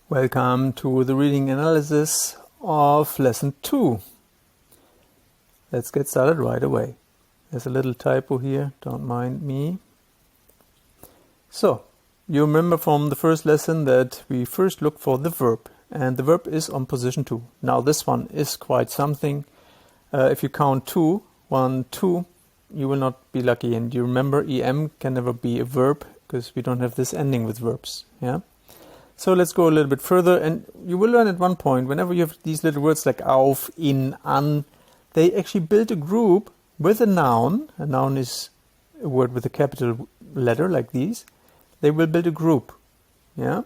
Welcome to the reading analysis of lesson 2. Let's get started right away. There's a little typo here, don't mind me. So, you remember from the first lesson that we first looked for the verb, and the verb is on position 2. Now this one is quite something. If you count 2, 1, 2, you will not be lucky. And you remember em can never be a verb because we don't have this ending with verbs. Yeah. So let's go a little bit further, and you will learn at one point, whenever you have these little words like auf, in, an, they actually build a group with a noun. A noun is a word with a capital letter like these. They will build a group, yeah,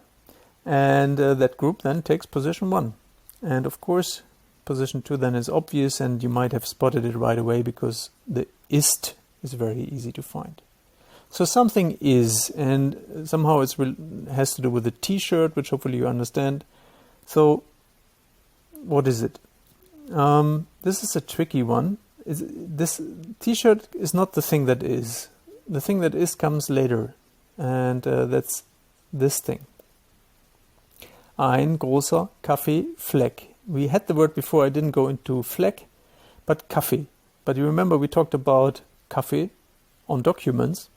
and that group then takes position 1. And of course, position 2 then is obvious, and you might have spotted it right away because the ist is very easy to find. So something is, and somehow it has to do with the t-shirt, which hopefully you understand. So what is it? This is a tricky one. This t-shirt is not the thing that is. The thing that is comes later, and that's this thing. Ein großer Kaffeefleck. We had the word before, I didn't go into Fleck, but Kaffee. But you remember we talked about Kaffee on documents,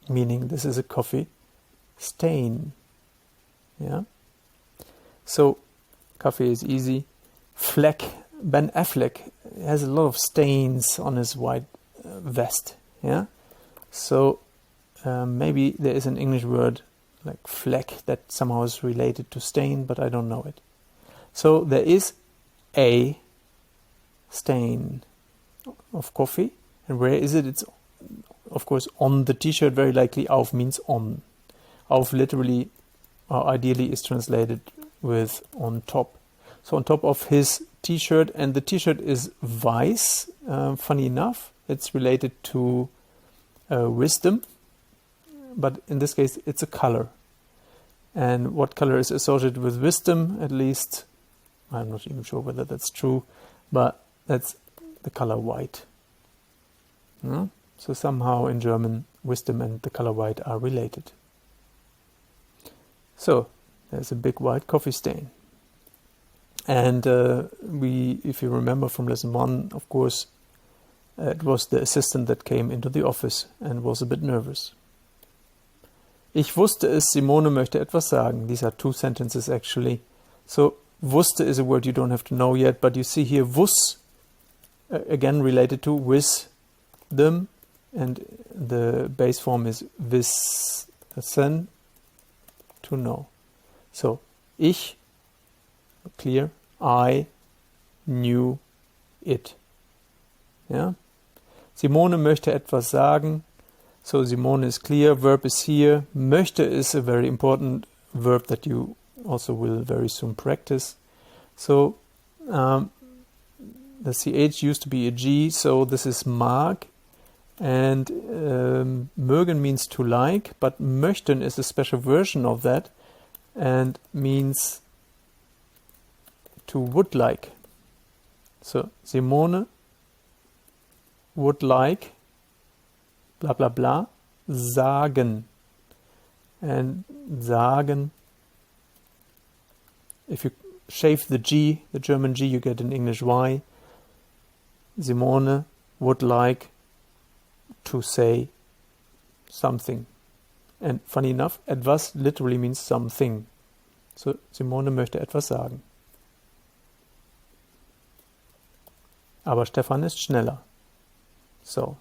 meaning this is a coffee stain. Yeah. So Kaffee is easy. Fleck, Ben Affleck has a lot of stains on his white vest. Yeah. So maybe there is an English word like fleck that somehow is related to stain, but I don't know it. So there is a stain of coffee. And where is it? It's of course on the t-shirt, very likely. Auf means on. Auf literally, ideally, is translated with on top. So on top of his t-shirt, and the t-shirt is weiß. Funny enough, it's related to wisdom, but in this case it's a color. And what color is associated with wisdom? At least, I'm not even sure whether that's true, but that's the color white. Yeah? So somehow in German, wisdom and the color white are related. So there's a big white coffee stain. And if you remember from lesson 1, of course, it was the assistant that came into the office and was a bit nervous. Ich wusste es, Simone möchte etwas sagen. These are 2 sentences actually. So wusste is a word you don't have to know yet, but you see here wuss, again related to wisdom, and the base form is wissen, to know. So ich, clear, I knew it. Yeah. Simone möchte etwas sagen. So Simone is clear, verb is here. Möchte is a very important verb that you also will very soon practice. So the CH used to be a G, so this is mag. And mögen means to like, but möchten is a special version of that and means to would like. So Simone would like blah blah blah sagen. And sagen, if you shave the G, the German G, you get an English Y. Simone would like to say something. And funny enough, etwas literally means something. So Simone möchte etwas sagen. Aber Stefan ist schneller. So,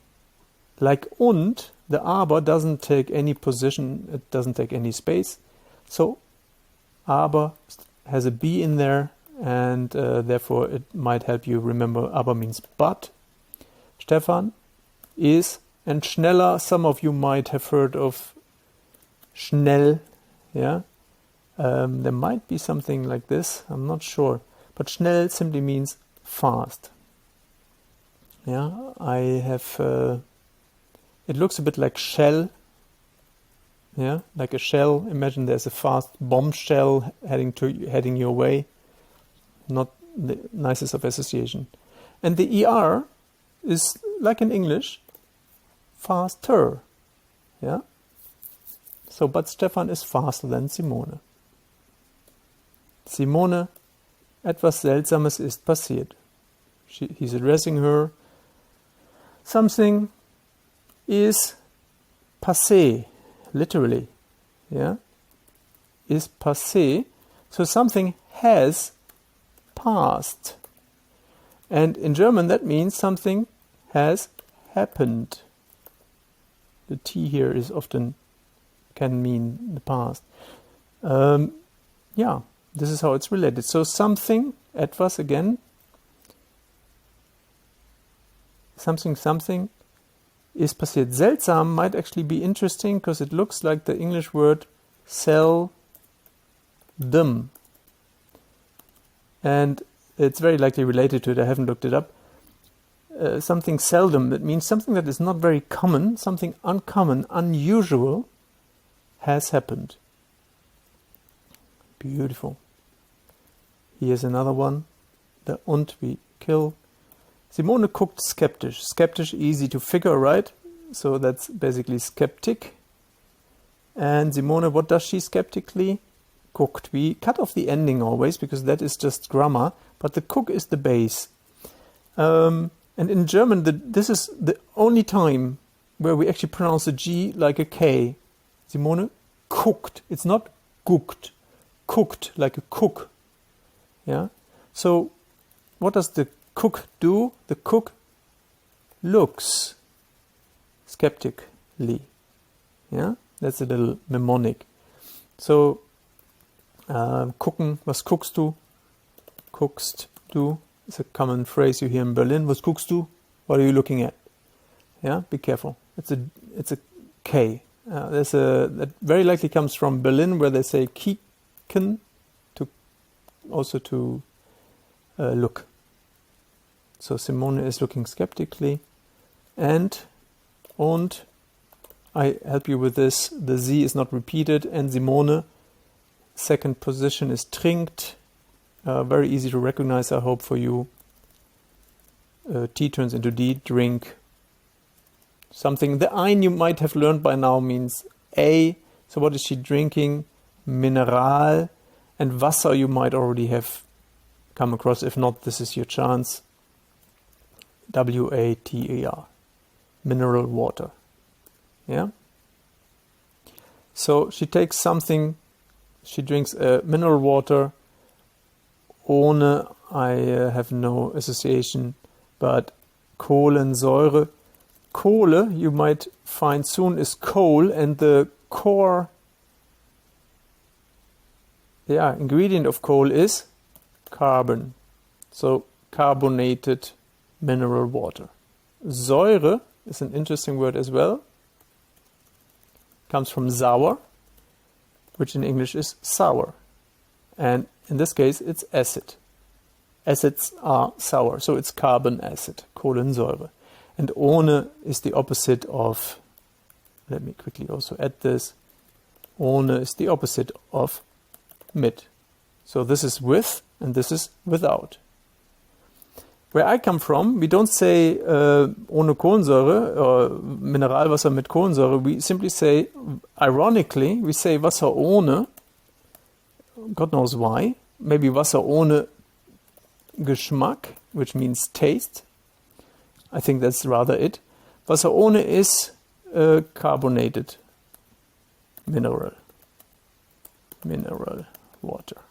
like und, the aber doesn't take any position, it doesn't take any space. So, aber has a B in there, and therefore it might help you remember aber means but. Stefan is, and schneller, some of you might have heard of schnell, yeah? There might be something like this, I'm not sure. But schnell simply means fast. Yeah, I have, it looks a bit like shell, yeah, like a shell. Imagine there's a fast bombshell heading your way. Not the nicest of association. And the ER is like in English, faster. Yeah. So, but Stefan is faster than Simone. Simone, etwas Seltsames ist passiert. He's addressing her. Something is passé, literally. Yeah? Is passé. So something has passed. And in German that means something has happened. The T here is often can mean the past. Yeah, this is how it's related. So something, etwas again, something is passiert. Seltsam might actually be interesting because it looks like the English word seldom. And it's very likely related to it. I haven't looked it up. Something seldom, that means something that is not very common, something uncommon, unusual has happened. Beautiful. Here's another one. The und we kill. Simone guckt skeptisch. Skeptisch, easy to figure, right? So that's basically skeptic. And Simone, what does she skeptically? Guckt. We cut off the ending always because that is just grammar, but the guck is the base. And in German, this is the only time where we actually pronounce a G like a K. Simone guckt. It's not guckt. Cooked, like a cook. Yeah. So what does the cook do? The cook looks skeptically. Yeah. That's a little mnemonic. So gucken, was guckst du? Guckst du? It's a common phrase you hear in Berlin. Was guckst du? What are you looking at? Yeah, be careful. It's a K. That very likely comes from Berlin, where they say kicken, to look. So Simone is looking skeptically, and I help you with this. The Z is not repeated, and Simone, second position is trinkt. Very easy to recognize, I hope, for you. T turns into D, drink. Something, the ein you might have learned by now means A. So what is she drinking? Mineral. And Wasser you might already have come across. If not, this is your chance. W-A-T-E-R. Mineral water. Yeah? So she takes something, she drinks mineral water. Ohne, I have no association, but Kohlensäure. Kohle, you might find soon, is coal, and the core ingredient of coal is carbon. So carbonated mineral water. Säure is an interesting word as well. Comes from sauer, which in English is sour. And in this case, it's acid. Acids are sour, so it's carbon acid, Kohlensäure. And ohne is the opposite of, let me quickly also add this, ohne is the opposite of mit. So this is with, and this is without. Where I come from, we don't say ohne Kohlensäure, or Mineralwasser mit Kohlensäure. We simply say, ironically, we say Wasser ohne, God knows why. Maybe Wasser ohne Geschmack, which means taste. I think that's rather it. Wasser ohne is carbonated mineral water.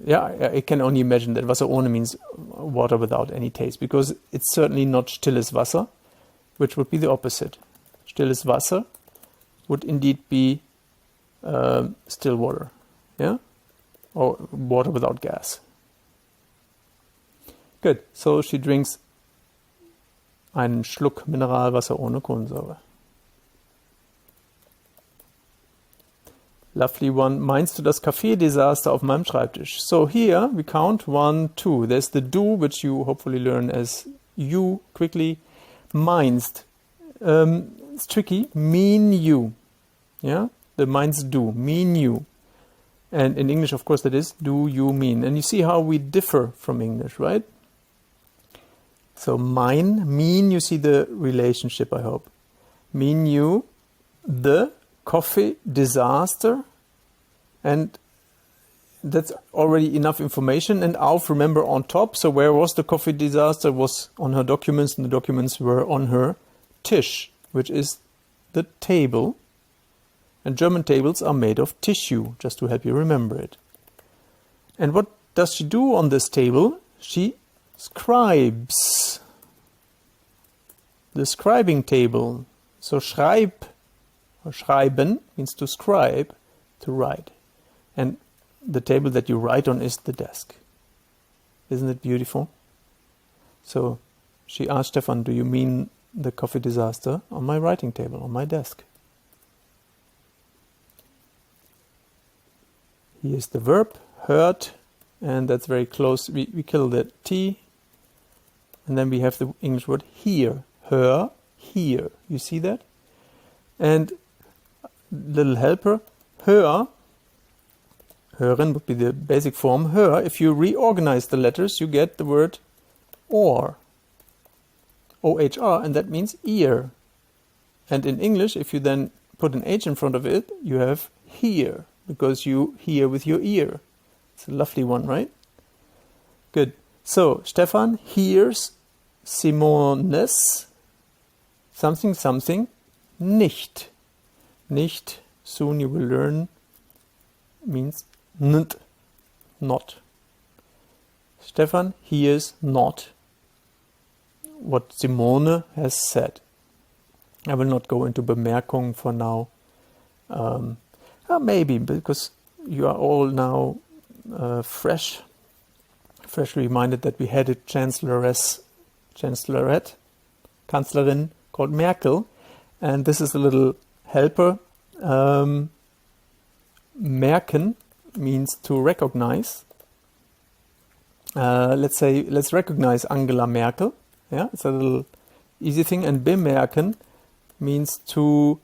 I can only imagine that Wasser ohne means water without any taste, because it's certainly not stilles Wasser, which would be the opposite. Stilles Wasser would indeed be still water, yeah, or water without gas. Good. So she drinks einen Schluck Mineralwasser ohne Kohlensäure. Lovely one. Meinst du das Kaffee-Desaster auf meinem Schreibtisch? So here we count 1, 2. There's the do, which you hopefully learn as you quickly. Meinst. It's tricky. Mean you. Yeah? The meinst du. Mean you. And in English, of course, that is do you mean. And you see how we differ from English, right? So mean, you see the relationship, I hope. Mean you the coffee disaster, and that's already enough information. And auf, remember, on top. So where was the coffee disaster? Was on her documents, and the documents were on her Tisch, which is the table. And German tables are made of tissue, just to help you remember it. And what does she do on this table? She scribes. The scribing table. So schreib, or schreiben, means to scribe, to write. And the table that you write on is the desk. Isn't it beautiful? So she asked Stefan, do you mean the coffee disaster on my writing table, on my desk? Here's the verb, hört, and that's very close. We kill the T, and then we have the English word hear. Hör, hear. You see that? And little helper, hör, hören would be the basic form. Hör, if you reorganize the letters, you get the word or. O-H-R, and that means ear. And in English, if you then put an H in front of it, you have hear, because you hear with your ear. It's a lovely one, right? Good. So, Stefan hears Simone's something something nicht. Nicht, soon you will learn, means nicht, not. Stefan hears not what Simone has said. I will not go into Bemerkung for now. Maybe, because you are all now freshly reminded that we had a Chancellorette, Kanzlerin called Merkel, and this is a little helper. Merken means to recognize. Let's recognize Angela Merkel. Yeah, it's a little easy thing. And bemerken means to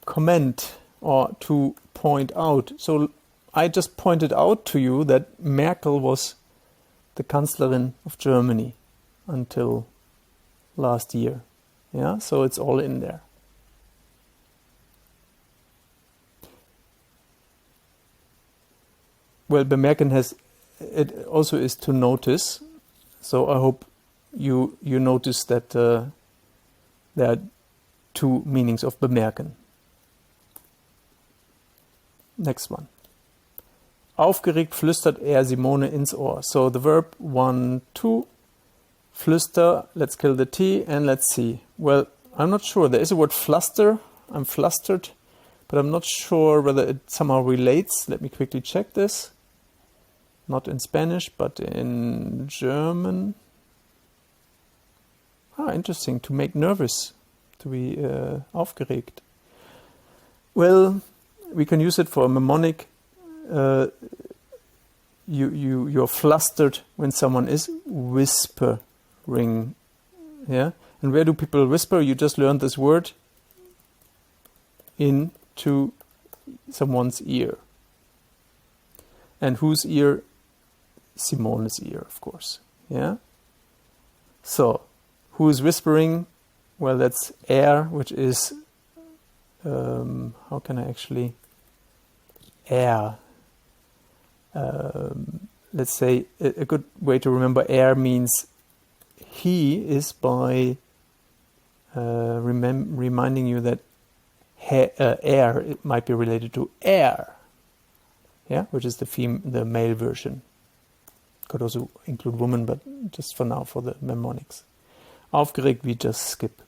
comment or to point out. So I just pointed out to you that Merkel was the Kanzlerin of Germany until last year. Yeah, so it's all in there. Well, bemerken it also is to notice. So I hope you notice that there are two meanings of bemerken. Next one. Aufgeregt flüstert Simone ins Ohr. So the verb 1, 2, flüster, let's kill the T, and let's see. Well, I'm not sure. There is a word fluster. I'm flustered, but I'm not sure whether it somehow relates. Let me quickly check this. Not in Spanish, but in German. Interesting. To make nervous. To be aufgeregt. Well, we can use it for a mnemonic. You're flustered when someone is whispering. Yeah? And where do people whisper? You just learned this word into someone's ear. And whose ear? Simone's ear, of course. Yeah? So, who is whispering? Well, that's which is, how can I actually, let's say a good way to remember means he is by reminding you that it might be related to air, yeah, which is the male version. Could also include woman, but just for now for the mnemonics. Aufgeregt, we just skip.